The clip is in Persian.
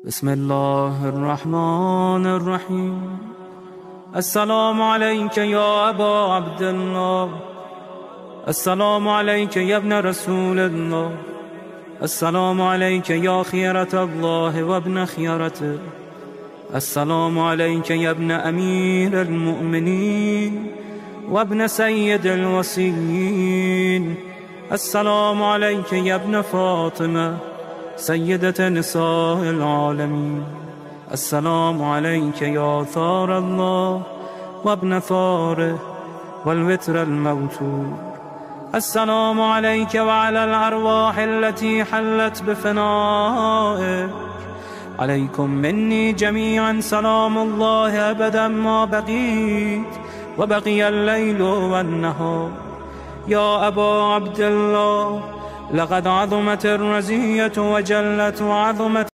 بسم الله الرحمن الرحيم. السلام عليك يا أبا عبد الله، السلام عليك يا ابن رسول الله، السلام عليك يا خيرة الله وابن خيرته، السلام عليك يا ابن أمير المؤمنين وابن سيد الوصيين، السلام عليك يا ابن فاطمة سيدة نساء العالمين، السلام عليك يا ثار الله وابن ثاره والوتر الموتور، السلام عليك وعلى الأرواح التي حلت بفنائك، عليكم مني جميعا سلام الله أبدا ما بقيت وبقي الليل والنهار. يا أبا عبد الله، لقد عظمت الرزية وجلت وعظمت